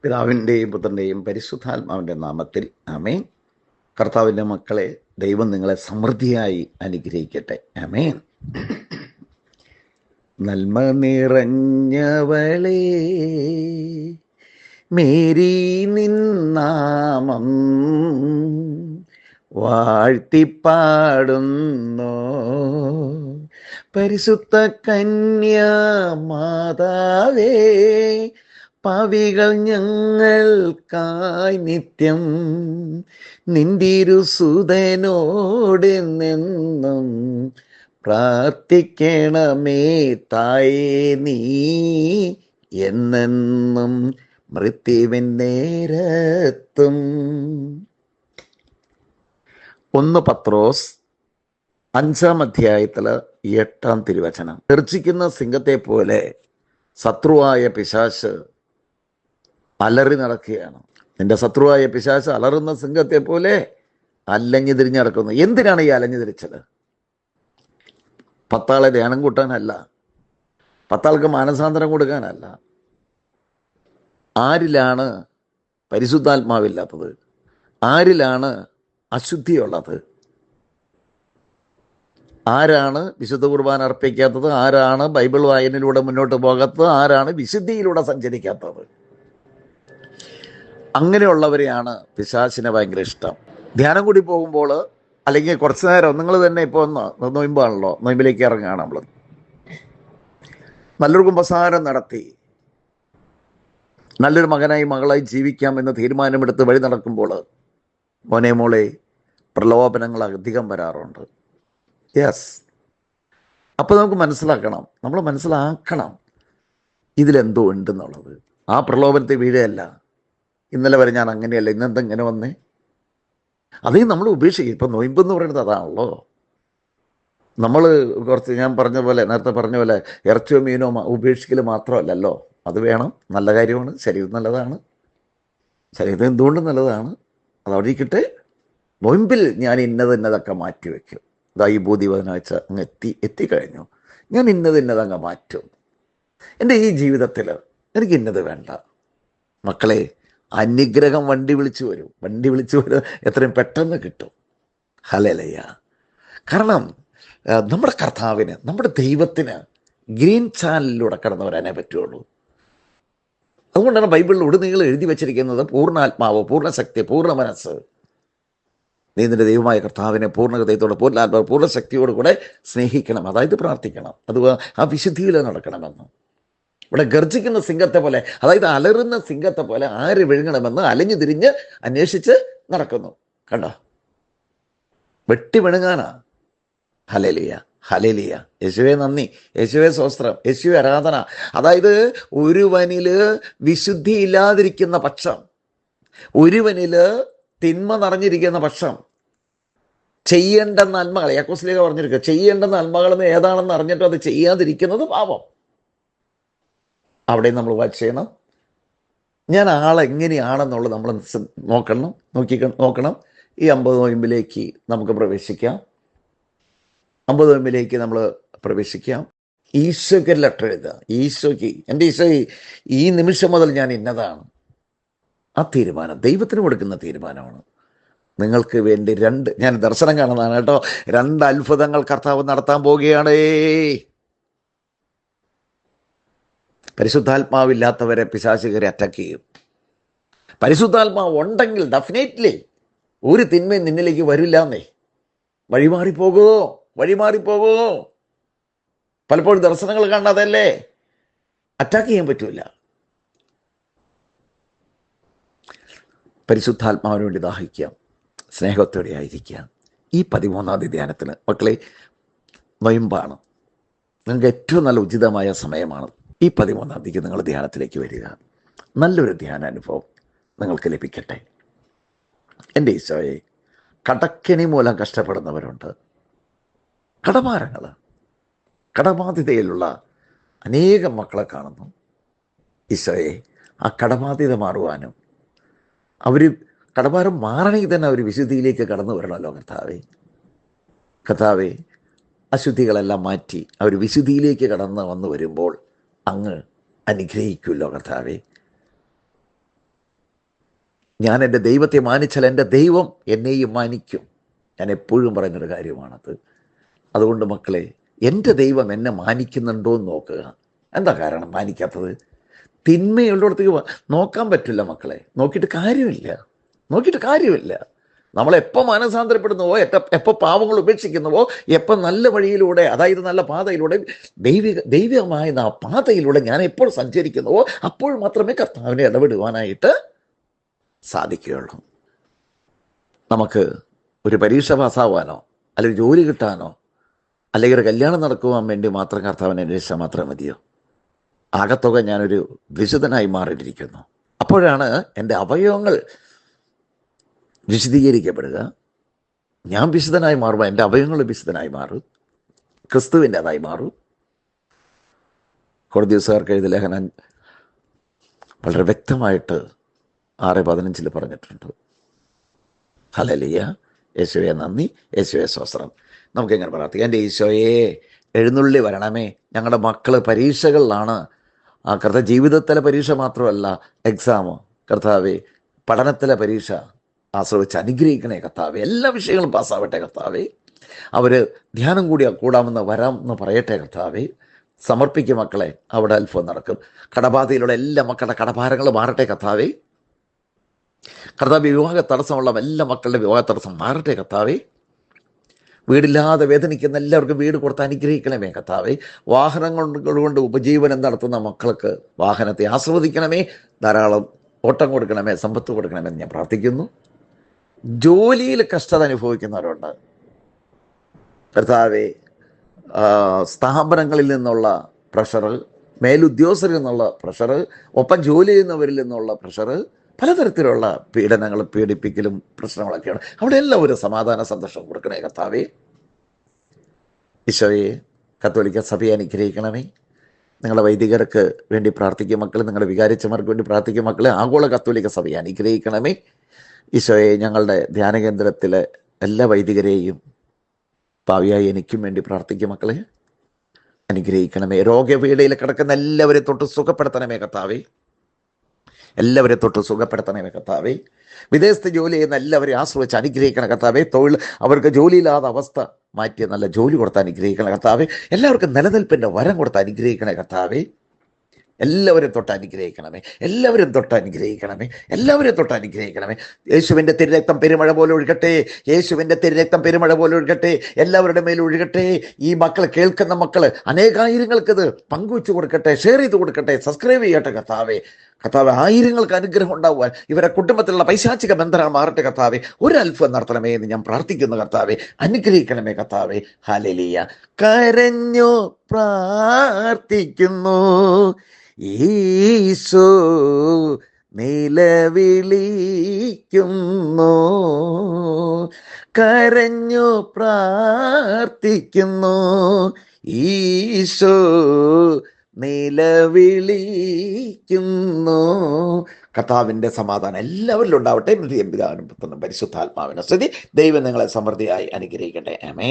പിതാവിൻ്റെയും പുത്രൻ്റെയും പരിശുദ്ധാത്മാവിൻ്റെ നാമത്തിൽ ആമേൻ. കർത്താവിൻ്റെ മക്കളെ, ദൈവം നിങ്ങളെ സമൃദ്ധിയായി അനുഗ്രഹിക്കട്ടെ. ആമേൻ. നന്മ നിറഞ്ഞവളേ, മേരി നിന്നാമം വാഴ്ത്തിപ്പാടുന്നു. പരിശുദ്ധ കന്യാമാതാവേ, പാപികൾ ഞങ്ങൾക്കായി നിത്യം നിന്തിരുസുതനോടെന്നെന്നും പ്രാർത്ഥിക്കണമേ തായേ, നീ എന്നെന്നും മൃത്യുവിൻ നേരത്തും. 1 പത്രോസ് 5 അധ്യായത്തില് 8 തിരുവചനം. ഗർജിക്കുന്ന സിംഹത്തെ പോലെ ശത്രുവായ പിശാച് അലറി നടക്കുകയാണ്. നിന്റെ ശത്രുവായ പിശാച് അലറുന്ന സിംഹത്തെ പോലെ അലഞ്ഞു തിരിഞ്ഞ് നടക്കുന്നു. എന്തിനാണ് ഈ അലഞ്ഞു തിരിച്ചത്? 10 ആളെ ധ്യാനം കൂട്ടാനല്ല, 10 ആൾക്ക് മാനസാന്തരം കൊടുക്കാനല്ല. ആരിലാണ് പരിശുദ്ധാത്മാവില്ലാത്തത്? ആരിലാണ് അശുദ്ധിയുള്ളത്? ആരാണ് വിശുദ്ധ കുർബാന അർപ്പിക്കാത്തത്? ആരാണ് ബൈബിൾ വായനയിലൂടെ മുന്നോട്ട് പോകാത്തത്? ആരാണ് വിശുദ്ധിയിലൂടെ സഞ്ചരിക്കാത്തത്? അങ്ങനെയുള്ളവരെയാണ് പിശാചിന് ഭയങ്കര ഇഷ്ടം. ധ്യാനം കൂടി പോകുമ്പോൾ, അല്ലെങ്കിൽ കുറച്ചു നേരം നിങ്ങൾ തന്നെ ഇപ്പോൾ നൊയമ്പാണല്ലോ, നൊയമ്പിലേക്ക് ഇറങ്ങുകയാണ് നമ്മൾ. നല്ലൊരു കുമ്പസാരം നടത്തി നല്ലൊരു മകനായി മകളായി ജീവിക്കാമെന്ന് തീരുമാനമെടുത്ത് വഴി നടക്കുമ്പോൾ മോനെ മോളെ, പ്രലോഭനങ്ങൾ അധികം വരാറുണ്ട്. യെസ്. അപ്പോൾ നമുക്ക് നമ്മൾ മനസ്സിലാക്കണം ഇതിലെന്തോ ഉണ്ടെന്നുള്ളത്. ആ പ്രലോഭനത്തെ വീഴുകയല്ല. ഇന്നലെ വരെ ഞാൻ അങ്ങനെയല്ല, ഇന്നെന്തെങ്ങനെ വന്നേ, അതേ നമ്മൾ ഉപേക്ഷിക്കും. ഇപ്പം നൊയമ്പെന്ന് പറയുന്നത് അതാണല്ലോ. നമ്മൾ കുറച്ച്, ഞാൻ നേരത്തെ പറഞ്ഞ പോലെ ഇറച്ചിയോ മീനോ ഉപേക്ഷിക്കൽ മാത്രമല്ലല്ലോ. അത് വേണം, നല്ല കാര്യമാണ്, ശരീരം നല്ലതാണ്, ശരീരം എന്തുകൊണ്ടും നല്ലതാണ്. അതവിടേക്കിട്ട് നൊയമ്പിൽ ഞാൻ ഇന്നതൊക്കെ മാറ്റിവെക്കും. ഇതാ ഈ ബോധ്യവനാഴ്ച അങ്ങ് എത്തിക്കഴിഞ്ഞു. ഞാൻ ഇന്നതങ്ങ് മാറ്റും. എൻ്റെ ഈ ജീവിതത്തിൽ എനിക്ക് ഇന്നത് വേണ്ട. മക്കളെ, അനുഗ്രഹം വണ്ടി വിളിച്ചു വരും എത്രയും പെട്ടെന്ന് കിട്ടും. ഹല്ലേലൂയ. കാരണം നമ്മുടെ കർത്താവിന്, നമ്മുടെ ദൈവത്തിന് ഗ്രീൻ ചാനലിലൂടെ കടന്നു വരാനേ പറ്റുള്ളൂ. അതുകൊണ്ടാണ് ബൈബിളിൽ ഉടനീളം എഴുതി വച്ചിരിക്കുന്നത് പൂർണ്ണാത്മാവ്, പൂർണ്ണശക്തി, പൂർണ്ണ മനസ്സ്. നീ നിന്റെ ദൈവമായ കർത്താവിനെ പൂർണ്ണ ഹൃദയത്തോടെ, പൂർണ്ണാത്മാവ്, പൂർണ്ണ ശക്തിയോട് കൂടെ സ്നേഹിക്കണം. അതായത് പ്രാർത്ഥിക്കണം. അത് ആ വിശുദ്ധിയിൽ നടക്കണമെന്ന്. ഇവിടെ ഗർജിക്കുന്ന സിംഹത്തെ പോലെ, അതായത് അലറുന്ന സിംഹത്തെ പോലെ ആര് വിഴുങ്ങണമെന്ന് അലഞ്ഞു തിരിഞ്ഞ് അന്വേഷിച്ച് നടക്കുന്നു. കണ്ടോ? വെട്ടി വിഴുങ്ങാനാ. Hallelujah, hallelujah. യേശുവേ നന്ദി, യേശുവേ സ്തോത്രം, യേശുവേ ആരാധന. അതായത് ഒരുവനില് വിശുദ്ധി ഇല്ലാതിരിക്കുന്ന പക്ഷം, ഒരുവനില് തിന്മ നിറഞ്ഞിരിക്കുന്ന പക്ഷം, ചെയ്യേണ്ട നന്മകൾ, യാക്കോബ് പറഞ്ഞിരിക്കുക, ചെയ്യേണ്ട നന്മകളെന്ന് ഏതാണെന്ന് അറിഞ്ഞിട്ടും അത് ചെയ്യാതിരിക്കുന്നത് പാപം. അവിടെ നമ്മൾ വാച്ച് ചെയ്യണം. ഞാൻ ആളെങ്ങനെയാണെന്നുള്ളത് നമ്മൾ നോക്കണം. ഈ 50 നോയമ്പിലേക്ക് നമുക്ക് പ്രവേശിക്കാം. 50 നോയമ്പിലേക്ക് നമ്മൾ പ്രവേശിക്കാം. ഈശോയ്ക്ക് ലെറ്റർ എഴുതുക. ഈശോയ്ക്ക്, എൻ്റെ ഈശോ, ഈ നിമിഷം മുതൽ ഞാൻ ഇന്നതാണ്. ആ തീരുമാനം ദൈവത്തിന് കൊടുക്കുന്ന തീരുമാനമാണ്. നിങ്ങൾക്ക് വേണ്ടി ഞാൻ ദർശനം കാണുന്നതാണ് കേട്ടോ. 2 അത്ഭുതങ്ങൾ കർത്താവ് നടത്താൻ പോവുകയാണ്. പരിശുദ്ധാത്മാവില്ലാത്തവരെ പിശാചുകാരെ അറ്റാക്ക് ചെയ്യും. പരിശുദ്ധാത്മാവ് ഉണ്ടെങ്കിൽ ഡെഫിനറ്റ്ലി ഒരു തിന്മയും നിന്നിലേക്ക് വരില്ലെന്നേ. വഴിമാറിപ്പോകോ. പലപ്പോഴും ദർശനങ്ങൾ കാണാതല്ലേ, അറ്റാക്ക് ചെയ്യാൻ പറ്റൂല. പരിശുദ്ധാത്മാവിന് വേണ്ടി ദാഹിക്കാം, സ്നേഹത്തോടെ ആയിരിക്കാം. ഈ 13-ാം തീയതി ധ്യാനത്തിന് മക്കളെ, നൊയമ്പാണ്, നിങ്ങൾക്ക് ഏറ്റവും നല്ല ഉചിതമായ സമയമാണ്. ഈ 13-ാം തീയതിക്ക് നിങ്ങൾ ധ്യാനത്തിലേക്ക് വരിക. നല്ലൊരു ധ്യാനാനുഭവം നിങ്ങൾക്ക് ലഭിക്കട്ടെ. എൻ്റെ ഈശോയെ, കടക്കെണി മൂലം കഷ്ടപ്പെടുന്നവരുണ്ട്. കടബാധ്യതയിലുള്ള അനേകം മക്കളെ കാണുന്നു. ഈശോയെ, ആ കടബാധ്യത മാറുവാനും, അവർ കടഭാരം മാറണമെങ്കിൽ തന്നെ അവർ വിശുദ്ധിയിലേക്ക് കടന്നു വരണമല്ലോ. കർത്താവേ, അശുദ്ധികളെല്ലാം മാറ്റി അവർ വിശുദ്ധിയിലേക്ക് വന്നു വരുമ്പോൾ അങ്ങ് അനുഗ്രഹിക്കുമല്ലോ കർത്താവേ. ഞാൻ എൻ്റെ ദൈവത്തെ മാനിച്ചാൽ എൻ്റെ ദൈവം എന്നെയും മാനിക്കും. ഞാൻ എപ്പോഴും പറയുന്നൊരു കാര്യമാണത്. അതുകൊണ്ട് മക്കളെ, എൻ്റെ ദൈവം എന്നെ മാനിക്കുന്നുണ്ടോ എന്ന് നോക്കുക. എന്താ കാരണം മാനിക്കാത്തത്? തിന്മയുള്ളിടത്തേക്ക് നോക്കാൻ പറ്റില്ല മക്കളെ. നോക്കിയിട്ട് കാര്യമില്ല. നമ്മളെപ്പോൾ മാനസാന്തരപ്പെടുന്നുവോ, എപ്പോൾ പാവങ്ങൾ ഉപേക്ഷിക്കുന്നുവോ, എപ്പോൾ നല്ല വഴിയിലൂടെ, അതായത് നല്ല പാതയിലൂടെ, ദൈവികമായ ആ പാതയിലൂടെ ഞാൻ എപ്പോൾ സഞ്ചരിക്കുന്നുവോ, അപ്പോൾ മാത്രമേ കർത്താവിനെ ഇടപെടുവാനായിട്ട് സാധിക്കുകയുള്ളൂ. നമുക്ക് ഒരു പരീക്ഷ പാസ്സാവാനോ, അല്ലെങ്കിൽ ജോലി കിട്ടാനോ, അല്ലെങ്കിൽ ഒരു കല്യാണം നടക്കുവാൻ വേണ്ടി മാത്രം കർത്താവിനെ അന്വേഷിച്ചാൽ മാത്രം മതിയോ? ആകത്തുക ഞാനൊരു വിശുദ്ധനായി മാറിയിരിക്കുന്നു. അപ്പോഴാണ് എൻ്റെ അവയവങ്ങൾ വിശദീകരിക്കപ്പെടുക. ഞാൻ വിശുദ്ധനായി മാറുമ്പോൾ എൻ്റെ അവയവങ്ങൾ വിശുദ്ധനായി മാറും, ക്രിസ്തുവിൻ്റെതായി മാറും. കൊറിന്ത്യക്കാർക്ക് എഴുതിയ ലേഖനം വളരെ വ്യക്തമായിട്ട് 6:15 പറഞ്ഞിട്ടുണ്ട്. ഹല്ലേലൂയ. യേശുവേ നന്ദി, യേശുവേ സ്തോത്രം. നമുക്കെങ്ങനെ പ്രാർത്ഥിക്കാം? എൻ്റെ ഈശോയെ, എഴുന്നള്ളി വരണമേ. ഞങ്ങളുടെ മക്കൾ പരീക്ഷകളിലാണ്. കർത്താവ്, ജീവിതത്തിലെ പരീക്ഷ മാത്രമല്ല, എക്സാമ് കർത്താവേ, പഠനത്തിലെ പരീക്ഷ ആശ്രയിച്ച് അനുഗ്രഹിക്കണേ കർത്താവേ. എല്ലാ വിഷയങ്ങളും പാസ്സാവട്ടെ കർത്താവേ. അവർ ധ്യാനം കൂടാമെന്ന് വരാമെന്ന് പറയട്ടെ കർത്താവേ. സമർപ്പിക്കും മക്കളെ, അവിടെ അത്ഭുതം നടക്കും. കടബാധയിലുള്ള എല്ലാ മക്കളുടെ കടഭാരങ്ങൾ മാറട്ടെ കർത്താവേ. കർത്താവ്, വിവാഹ തടസ്സമുള്ള എല്ലാ മക്കളുടെ വിവാഹ തടസ്സം മാറട്ടെ കർത്താവേ. വീടില്ലാതെ വേദനിക്കുന്ന എല്ലാവർക്കും വീട് കൊടുത്ത് അനുഗ്രഹിക്കണമേ കർത്താവേ. വാഹനങ്ങൾ കൊണ്ട് ഉപജീവനം നടത്തുന്ന മക്കൾക്ക് വാഹനത്തെ ആസ്വദിക്കണമേ. ധാരാളം ഓട്ടം കൊടുക്കണമേ, സമ്പത്ത് കൊടുക്കണമെന്ന് ഞാൻ പ്രാർത്ഥിക്കുന്നു. ജോലിയിൽ കഷ്ടത അനുഭവിക്കുന്നവരുണ്ട് കർത്താവേ. സ്ഥാപനങ്ങളിൽ നിന്നുള്ള പ്രഷർ, മേലുദ്യോഗസ്ഥരിൽ നിന്നുള്ള പ്രഷർ, ഒപ്പം ജോലി ചെയ്യുന്നവരിൽ നിന്നുള്ള പ്രഷർ, പലതരത്തിലുള്ള പീഡനങ്ങളും പീഡിപ്പിക്കലും പ്രശ്നങ്ങളൊക്കെയാണ്. അവിടെ എല്ലാം ഒരു സമാധാന സന്തോഷം കൊടുക്കണേ കർത്താവേ. ഈശോയെ, കത്തോലിക്ക സഭയെ അനുഗ്രഹിക്കണമേ. നിങ്ങളുടെ വൈദികർക്ക് വേണ്ടി പ്രാർത്ഥിക്കും മക്കൾ, നിങ്ങളുടെ വികാരിച്ചമാർക്ക് വേണ്ടി പ്രാർത്ഥിക്കും മക്കളെ. ആഗോള കത്തോലിക്ക സഭയെ അനുഗ്രഹിക്കണമേ. ഈശോയെ, ഞങ്ങളുടെ ധ്യാന കേന്ദ്രത്തിലെ എല്ലാ വൈദികരെയും ഭാവിയായി എനിക്കും വേണ്ടി പ്രാർത്ഥിക്കും മക്കളെ. അനുഗ്രഹിക്കണമേ. രോഗപീഠയിൽ കിടക്കുന്ന എല്ലാവരെയും തൊട്ട് സുഖപ്പെടുത്തണമേ കർത്താവേ. എല്ലാവരെ തൊട്ട് സുഖപ്പെടുത്തണമേ കർത്താവേ. വിദേശത്ത് ജോലി ചെയ്യുന്ന എല്ലാവരെയും ആശ്രയിച്ച് അനുഗ്രഹിക്കണം കർത്താവേ. തൊഴിൽ, അവർക്ക് ജോലിയില്ലാത്ത അവസ്ഥ മാറ്റി നല്ല ജോലി കൊടുത്ത് അനുഗ്രഹിക്കണം കർത്താവേ. എല്ലാവർക്കും നിലനിൽപ്പിൻ്റെ വരം കൊടുത്ത് അനുഗ്രഹിക്കണേ കർത്താവേ. എല്ലാവരും തൊട്ട് അനുഗ്രഹിക്കണമേ. യേശുവിൻ്റെ തിരുരക്തം പെരുമഴ പോലെ ഒഴുകട്ടെ. എല്ലാവരുടെ മേലും ഒഴുകട്ടെ. ഈ മക്കൾ, കേൾക്കുന്ന മക്കൾ, അനേകായിരങ്ങൾക്കിത് പങ്കുവെച്ച് കൊടുക്കട്ടെ, ഷെയർ ചെയ്ത് കൊടുക്കട്ടെ, സബ്സ്ക്രൈബ് ചെയ്യട്ടെ കർത്താവേ. ആയിരങ്ങൾക്ക് അനുഗ്രഹം ഉണ്ടാവുവാൻ ഇവരെ കുടുംബത്തിലുള്ള പൈശാചിക ബന്ധനം മാറട്ടെ കർത്താവേ. ഒരു അത്ഭുതം നടത്തണമേ എന്ന് ഞാൻ പ്രാർത്ഥിക്കുന്നു കർത്താവേ. അനുഗ്രഹിക്കണമേ കർത്താവേ. ഹല്ലേലൂയ. കരഞ്ഞു പ്രാർത്ഥിക്കുന്നു ഈശോ, നിലവിളിക്കുന്നു. കരഞ്ഞു പ്രാർത്ഥിക്കുന്നു ഈശോ, നിലവിളിക്കുന്നു. കർത്താവിൻ്റെ സമാധാനം എല്ലാവരിലും ഉണ്ടാവട്ടെ. പിതാവിനും പുത്രനും പരിശുദ്ധാത്മാവിനും സ്തുതി. ദൈവം നിങ്ങളെ സമൃദ്ധിയായി അനുഗ്രഹിക്കട്ടെ. ആമേൻ.